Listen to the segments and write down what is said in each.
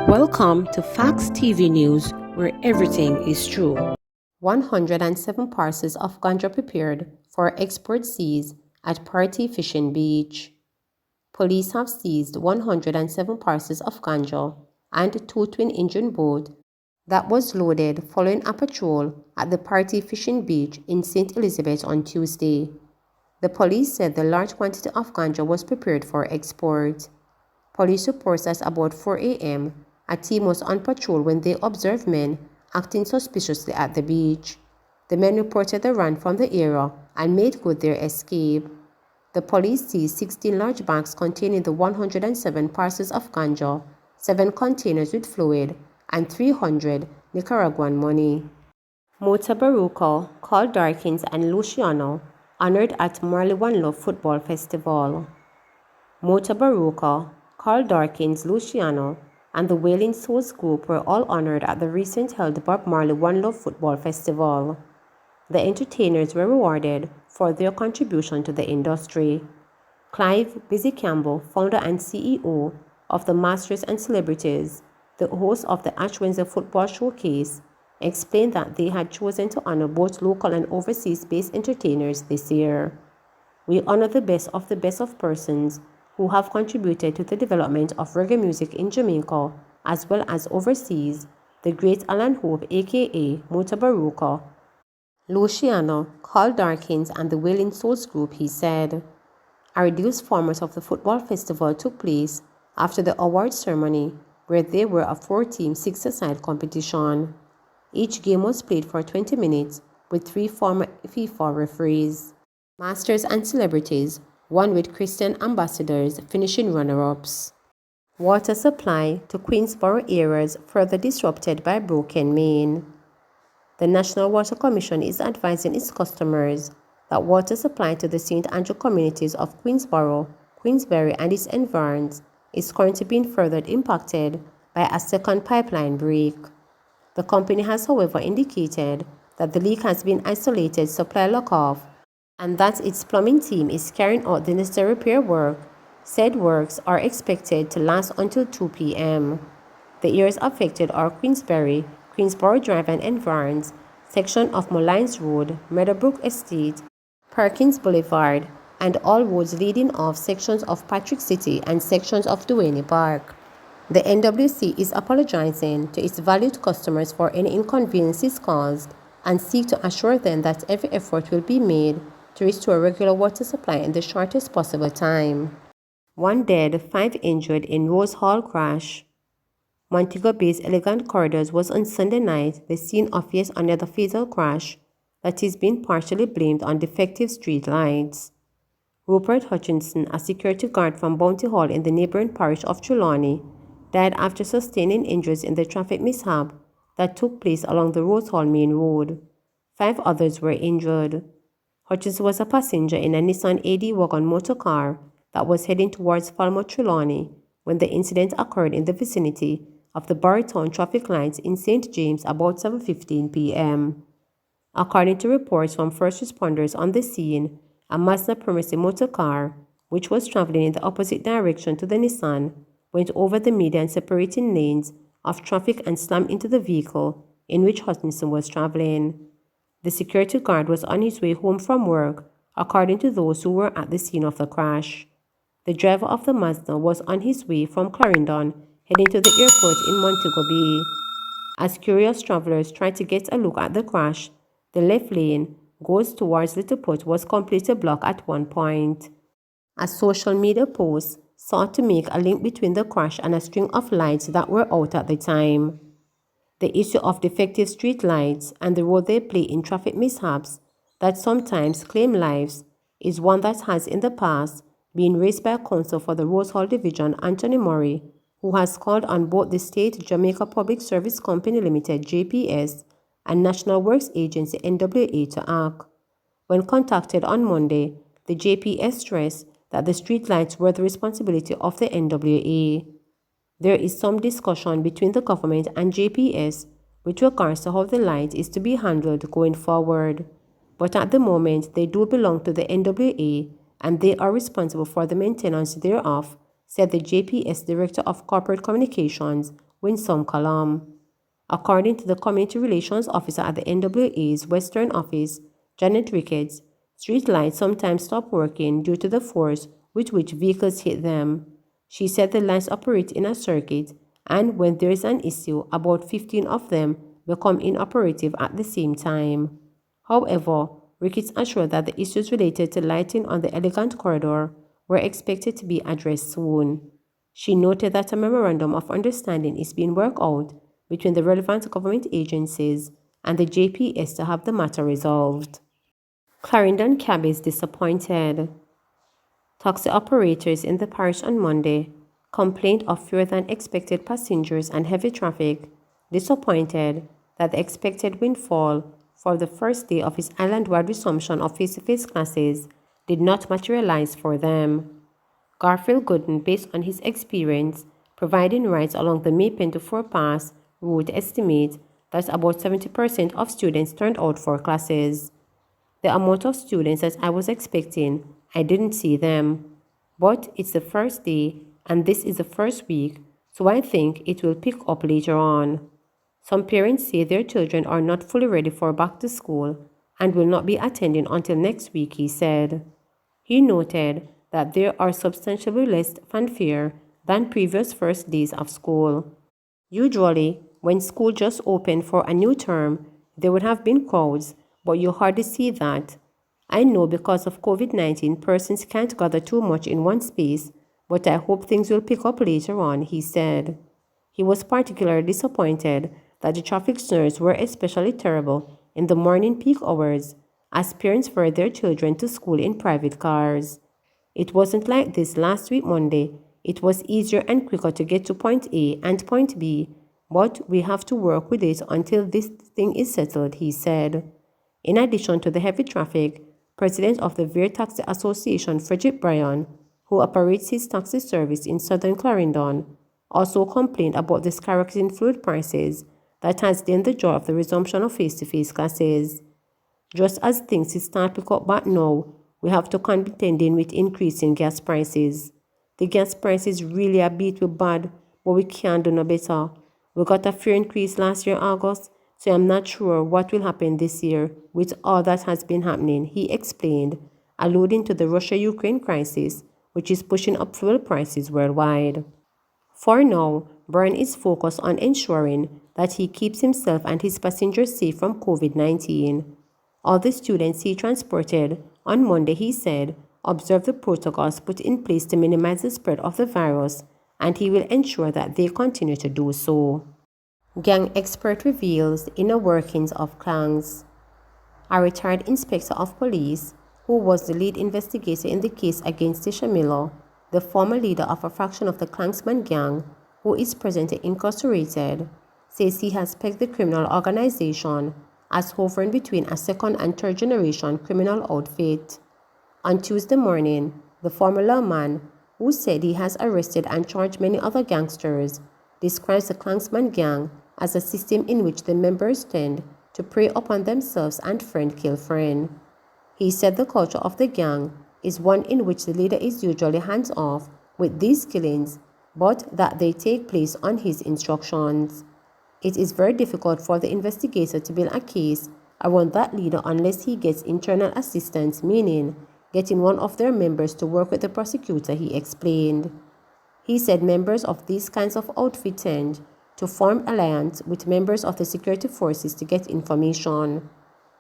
Welcome to Facts TV News, where everything is true. 107 parcels of ganja prepared for export seized at Party Fishing Beach. Police have seized 107 parcels of ganja and two twin-engine boats that was loaded following a patrol at the Party Fishing Beach in St. Elizabeth on Tuesday. The police said the large quantity of ganja was prepared for export. Police reports that about 4 a.m., a team was on patrol when they observed men acting suspiciously at the beach. The men reported they ran from the area and made good their escape. The police seized 16 large bags containing the 107 parcels of ganja, 7 containers with fluid, and 300 Nicaraguan money. Mota Baruca, Carl Darkins, and Luciano honored at Marley One Love Football Festival. Mota Baruca, Carl Darkins, Luciano, and the Wailing Souls Group were all honored at the recent held Bob Marley One Love Football Festival. The entertainers were rewarded for their contribution to the industry. Clive Busy Campbell, founder and CEO of the Masters and Celebrities, the host of the Ash Wednesday Football Showcase, explained that they had chosen to honor both local and overseas-based entertainers this year. We honor the best of persons who have contributed to the development of reggae music in Jamaica as well as overseas, the great Alan Hope aka Mota Baruca, Luciano, Carl Darkins, and the Wailing Souls Group, he said. A reduced format of the football festival took place after the award ceremony, where there were a 4-team, 6-a-side competition. Each game was played for 20 minutes with 3 former FIFA referees. Masters and Celebrities won with Christian Ambassadors finishing runner-ups. Water supply to Queensborough areas further disrupted by broken main. The National Water Commission is advising its customers that water supply to the St. Andrew communities of Queensborough, Queensberry, and its environs is currently being further impacted by a second pipeline break. The company has, however, indicated that the leak has been isolated supply lock-off and that its plumbing team is carrying out the necessary repair work. Said works are expected to last until 2 p.m. The areas affected are Queensberry, Queensborough Drive and environs, section of Mollines Road, Meadowbrook Estate, Perkins Boulevard, and all roads leading off sections of Patrick City and sections of Duane Park. The NWC is apologizing to its valued customers for any inconveniences caused and seek to assure them that every effort will be made to restore regular water supply in the shortest possible time. 1 dead, 5 injured in Rose Hall crash. Montego Bay's Elegant Corridors was on Sunday night the scene of yet another fatal crash that is being partially blamed on defective street lights. Rupert Hutchinson, a security guard from Bounty Hall in the neighboring parish of Trelawney, died after sustaining injuries in the traffic mishap that took place along the Rose Hall Main Road. 5 others were injured. Hutchinson was a passenger in a Nissan AD wagon motor car that was heading towards Falmouth Trelawney when the incident occurred in the vicinity of the Barrytown traffic lights in St. James about 7:15 p.m. According to reports from first responders on the scene, a Mazda Premacy motor car, which was traveling in the opposite direction to the Nissan, went over the median separating lanes of traffic and slammed into the vehicle in which Hutchinson was traveling. The security guard was on his way home from work, according to those who were at the scene of the crash. The driver of the Mazda was on his way from Clarendon, heading to the airport in Montego Bay. As curious travelers tried to get a look at the crash, the left lane goes towards Littleput was completely blocked at one point. A social media post sought to make a link between the crash and a string of lights that were out at the time. The issue of defective street lights and the role they play in traffic mishaps that sometimes claim lives is one that has in the past been raised by counsel for the Rose Hall Division, Anthony Murray, who has called on both the State Jamaica Public Service Company Limited JPS and National Works Agency NWA to act. When contacted on Monday, the JPS stressed that the streetlights were the responsibility of the NWA. There is some discussion between the government and JPS with regards to how the light is to be handled going forward. But at the moment, they do belong to the NWA and they are responsible for the maintenance thereof, said the JPS Director of Corporate Communications, win some column. According to the Community Relations Officer at the NWA's Western Office, Janet Ricketts, street lights sometimes stop working due to the force with which vehicles hit them. She said the lights operate in a circuit, and when there is an issue, about 15 of them become inoperative at the same time. However, Ricketts assured that the issues related to lighting on the Elegant Corridor were expected to be addressed soon. She noted that a memorandum of understanding is being worked out between the relevant government agencies and the JPS to have the matter resolved. Clarendon cabbies disappointed. Taxi operators in the parish on Monday complained of fewer than expected passengers and heavy traffic, disappointed that the expected windfall for the first day of his island-wide resumption of face-to-face classes did not materialize for them. Garfield Gooden, based on his experience providing rides along the Maypen to Four Pass route, estimates that about 70% of students turned out for classes. The amount of students that I was expecting, I didn't see them. But it's the first day and this is the first week, so I think it will pick up later on. Some parents say their children are not fully ready for back to school and will not be attending until next week, he said. He noted that there are substantially less fanfare than previous first days of school. Usually, when school just opened for a new term, there would have been crowds, but you hardly see that. I know because of COVID-19, persons can't gather too much in one space, but I hope things will pick up later on, he said. He was particularly disappointed that the traffic snares were especially terrible in the morning peak hours, as parents referred their children to school in private cars. It wasn't like this last week Monday. It was easier and quicker to get to point A and point B, but we have to work with it until this thing is settled, he said. In addition to the heavy traffic, President of the Vair Taxi Association, Frederick Bryan, who operates his taxi service in southern Clarendon, also complained about the skyrocketing fluid prices that has dimmed the joy of the resumption of face-to-face classes. Just as things start to pick up back now, we have to contending with increasing gas prices. The gas prices really a bit bad, but we can't do no better. We got a fair increase last year, August, so I'm not sure what will happen this year with all that has been happening, he explained, alluding to the Russia-Ukraine crisis, which is pushing up fuel prices worldwide. For now, Byrne is focused on ensuring that he keeps himself and his passengers safe from COVID-19. All the students he transported on Monday, he said, observed the protocols put in place to minimize the spread of the virus, and he will ensure that they continue to do so. Gang expert reveals inner workings of clans. A retired inspector of police, who was the lead investigator in the case against Tisha Miller, the former leader of a fraction of the Klansman gang, who is presently incarcerated, says he has pegged the criminal organization as hovering between a second and third generation criminal outfit. On Tuesday morning, the former lawman, who said he has arrested and charged many other gangsters, describes the Klansman gang as a system in which the members tend to prey upon themselves and friend kill friend. He said the culture of the gang is one in which the leader is usually hands-off with these killings, but that they take place on his instructions. It is very difficult for the investigator to build a case around that leader unless he gets internal assistance, meaning getting one of their members to work with the prosecutor, he explained. He said members of these kinds of outfits tend to form alliance with members of the security forces to get information.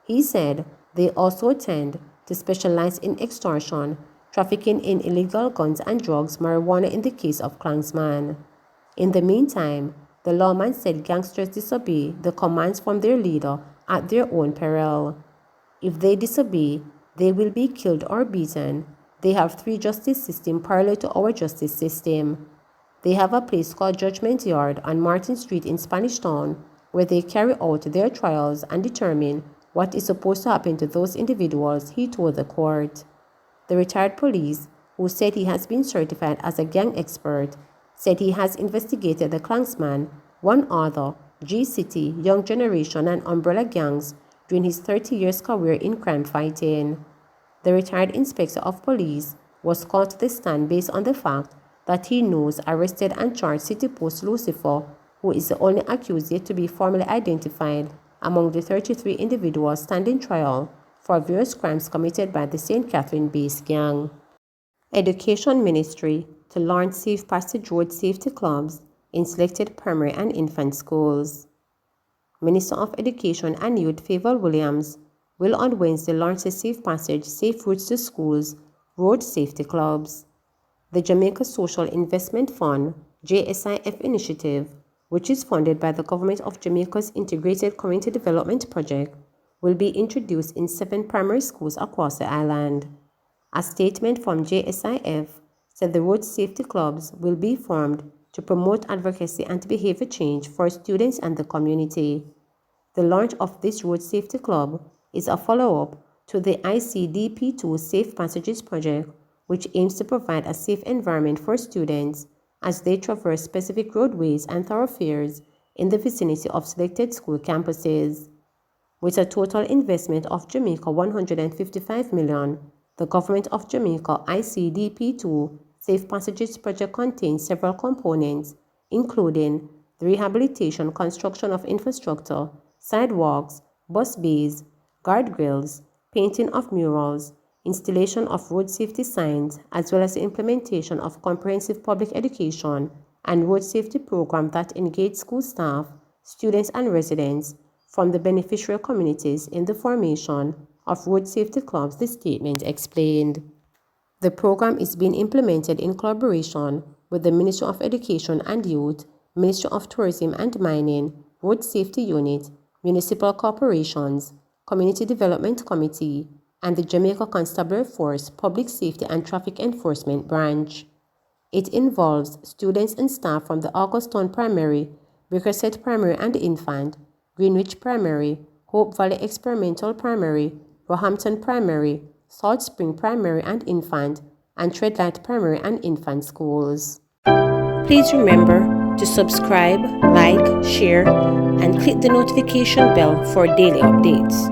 He said they also tend to specialize in extortion, trafficking in illegal guns and drugs, marijuana in the case of Klansman. In the meantime, the lawman said gangsters disobey the commands from their leader at their own peril. If they disobey, they will be killed or beaten. They have 3 justice systems parallel to our justice system. They have a place called Judgment Yard on Martin Street in Spanish Town, where they carry out their trials and determine what is supposed to happen to those individuals, he told the court. The retired police, who said he has been certified as a gang expert, said he has investigated the Klansman, one other, G-City, Young Generation, and Umbrella gangs during his 30 years career in crime fighting. The retired inspector of police was called to the stand based on the fact that he knows arrested and charged City Post Lucifer who is the only accused yet to be formally identified among the 33 individuals standing trial for various crimes committed by the St. Catherine-based gang. Education Ministry to launch Safe Passage Road Safety Clubs in selected primary and infant schools. Minister of Education and Youth Favour Williams will on Wednesday launch the Safe Passage Safe Routes to Schools Road Safety Clubs. The Jamaica Social Investment Fund JSIF initiative, which is funded by the Government of Jamaica's Integrated Community Development Project, will be introduced in 7 primary schools across the island. A statement from JSIF said the road safety clubs will be formed to promote advocacy and behavior change for students and the community. The launch of this road safety club is a follow-up to the ICDP2 Safe Passages project, which aims to provide a safe environment for students as they traverse specific roadways and thoroughfares in the vicinity of selected school campuses. With a total investment of Jamaica $155 million, the Government of Jamaica ICDP2 Safe Passages project contains several components, including the rehabilitation construction of infrastructure, sidewalks, bus bays, guardrails, painting of murals, installation of road safety signs, as well as the implementation of comprehensive public education and road safety programs that engage school staff, students, and residents from the beneficiary communities in the formation of road safety clubs, the statement explained. The program is being implemented in collaboration with the Ministry of Education and Youth, Ministry of Tourism and Mining, Road Safety Unit, municipal corporations, Community Development Committee, and the Jamaica Constabulary Force Public Safety and Traffic Enforcement Branch. It involves students and staff from the Augustone Primary, Bickerset Primary and Infant, Greenwich Primary, Hope Valley Experimental Primary, Roehampton Primary, Salt Spring Primary and Infant, and Treadlight Primary and Infant schools. Please remember to subscribe, like, share, and click the notification bell for daily updates.